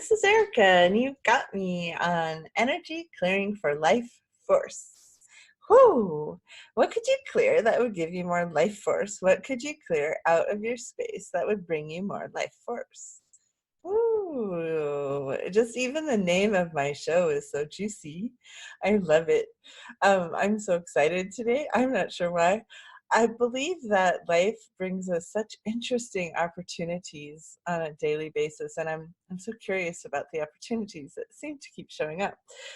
this is Erica, and you've got me on energy clearing for life force. Whoo! What could you clear that would give you more life force? What could you clear out of your space that would bring you more life force? Ooh, just even the name of my show is so juicy. I love it. I'm so excited today. I'm not sure why. I believe that life brings us such interesting opportunities on a daily basis, and I'm so curious about the opportunities that seem to keep showing up.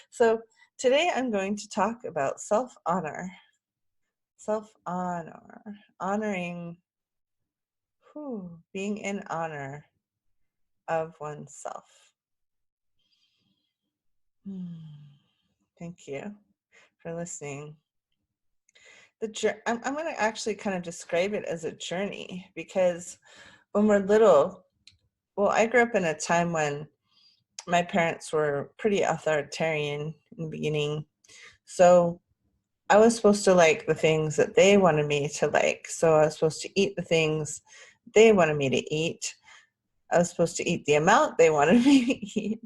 So today I'm going to talk about self-honor. Self-honor, honoring, being in honor of oneself. Thank you for listening. I'm going to actually kind of describe it as a journey, because when we're little, well, I grew up in a time when my parents were pretty authoritarian in the beginning. So I was supposed to like the things that they wanted me to like. So I was supposed to eat the things they wanted me to eat. I was supposed to eat the amount they wanted me to eat.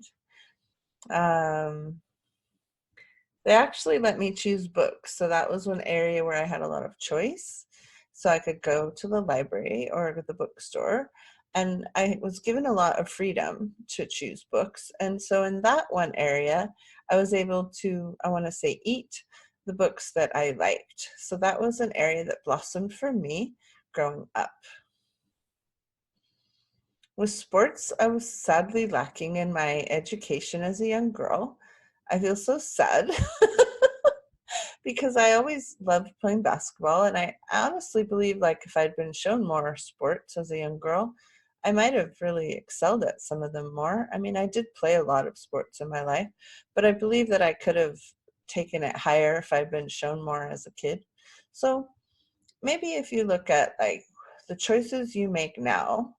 They actually let me choose books. So that was one area where I had a lot of choice. So I could go to the library or to the bookstore. And I was given a lot of freedom to choose books. And so in that one area, I was able to, I want to say, eat the books that I liked. So that was an area that blossomed for me growing up. With sports, I was sadly lacking in my education as a young girl. I feel so sad because I always loved playing basketball, and I honestly believe, like, if I'd been shown more sports as a young girl, I might have really excelled at some of them more. I mean, I did play a lot of sports in my life, but I believe that I could have taken it higher if I'd been shown more as a kid. So maybe if you look at, like, the choices you make now,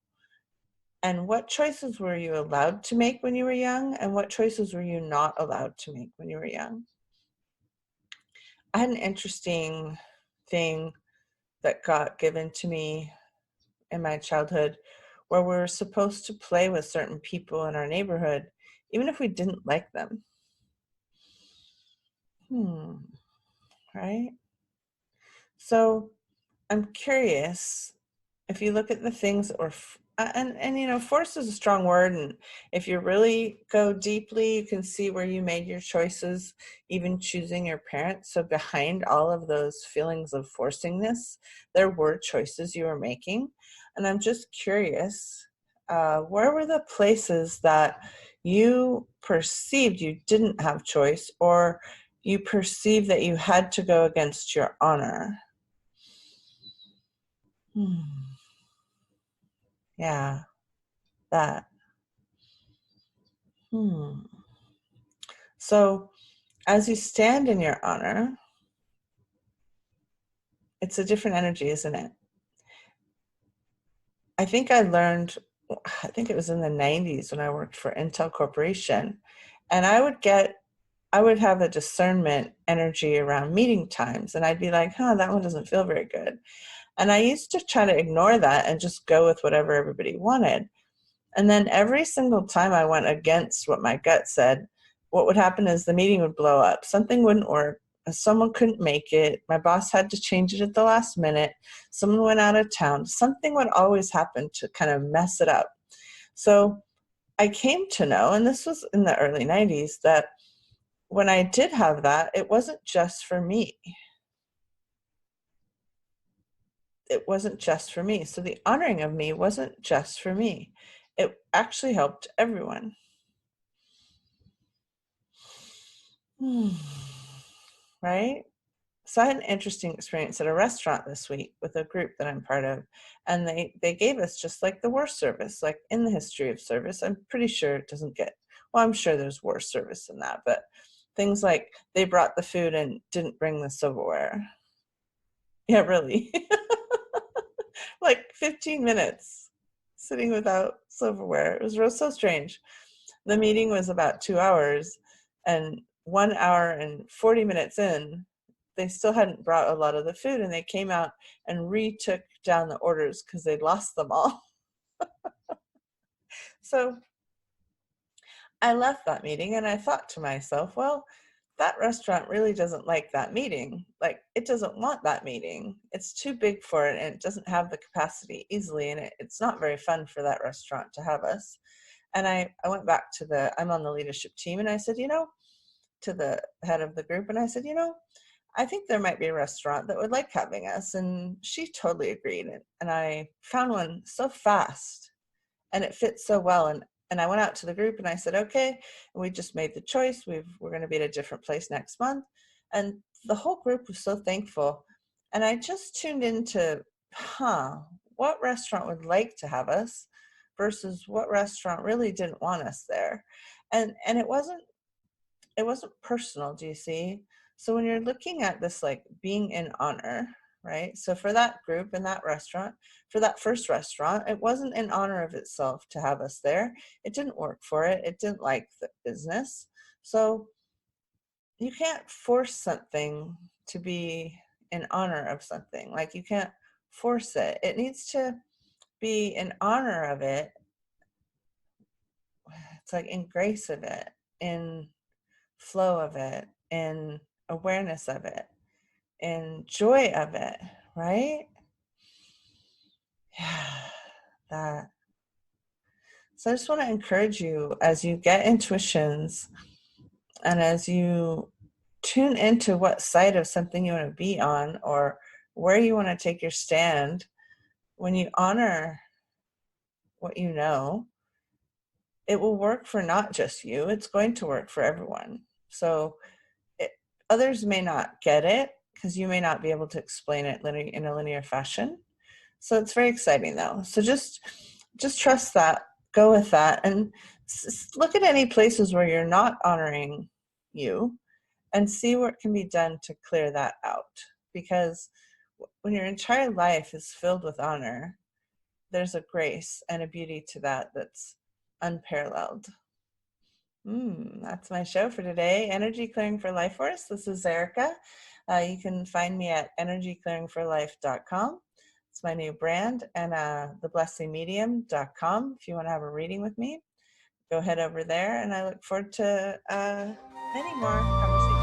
and what choices were you allowed to make when you were young, and what choices were you not allowed to make when you were young? I had an interesting thing that got given to me in my childhood where we were supposed to play with certain people in our neighborhood, even if we didn't like them. Right? So I'm curious, if you look at the things that were, and you know, force is a strong word, and if you really go deeply, you can see where you made your choices, even choosing your parents. So behind all of those feelings of forcingness, there were choices you were making. And I'm just curious, where were the places that you perceived you didn't have choice, or you perceived that you had to go against your honor? Yeah, that. So as you stand in your honor, it's a different energy, isn't it? I think I learned, I think it was in the 90s when I worked for Intel Corporation, and I would have a discernment energy around meeting times, and I'd be like, that one doesn't feel very good. And I used to try to ignore that and just go with whatever everybody wanted. And then every single time I went against what my gut said, what would happen is the meeting would blow up. Something wouldn't work. Someone couldn't make it. My boss had to change it at the last minute. Someone went out of town. Something would always happen to kind of mess it up. So I came to know, and this was in the early 90s, that when I did have that, it wasn't just for me. It wasn't just for me. So the honoring of me wasn't just for me. It actually helped everyone. Right? So I had an interesting experience at a restaurant this week with a group that I'm part of, and they gave us just like the worst service, like in the history of service. I'm pretty sure it doesn't get, well, I'm sure there's worse service than that, but things like they brought the food and didn't bring the silverware. Yeah, really. Like 15 minutes sitting without silverware. It was so strange. The meeting was about 2 hours, and 1 hour and 40 minutes in, they still hadn't brought a lot of the food, and they came out and retook down the orders because they'd lost them all. So I left that meeting and I thought to myself, well, that restaurant really doesn't like that meeting. Like, it doesn't want that meeting. It's too big for it and it doesn't have the capacity easily. And it's not very fun for that restaurant to have us. And I went back to I'm on the leadership team and I said, to the head of the group, and I said, I think there might be a restaurant that would like having us. And she totally agreed. And I found one so fast and it fits so well. And I went out to the group and I said, okay, and we just made the choice. We're going to be at a different place next month. And the whole group was so thankful. And I just tuned into, what restaurant would like to have us versus what restaurant really didn't want us there. And it wasn't personal, do you see? So when you're looking at this, like being in honor, right? So for that group in that restaurant, for that first restaurant, it wasn't in honor of itself to have us there. It didn't work for it. It didn't like the business. So you can't force something to be in honor of something. Like, you can't force it. It needs to be in honor of it. It's like in grace of it, in flow of it, in awareness of it, in joy of it, right? Yeah, that. So I just want to encourage you, as you get intuitions and as you tune into what side of something you want to be on or where you want to take your stand, when you honor what you know, it will work for not just you, it's going to work for everyone. So it, others may not get it because you may not be able to explain it in a linear fashion. So it's very exciting though. So just trust that, go with that, and look at any places where you're not honoring you and see what can be done to clear that out. Because when your entire life is filled with honor, there's a grace and a beauty to that that's unparalleled. That's my show for today. Energy Clearing for Life Force. This is Erica. You can find me at energyclearingforlife.com. It's my new brand, and theblessingmedium.com. If you want to have a reading with me, go head over there, and I look forward to many more conversations.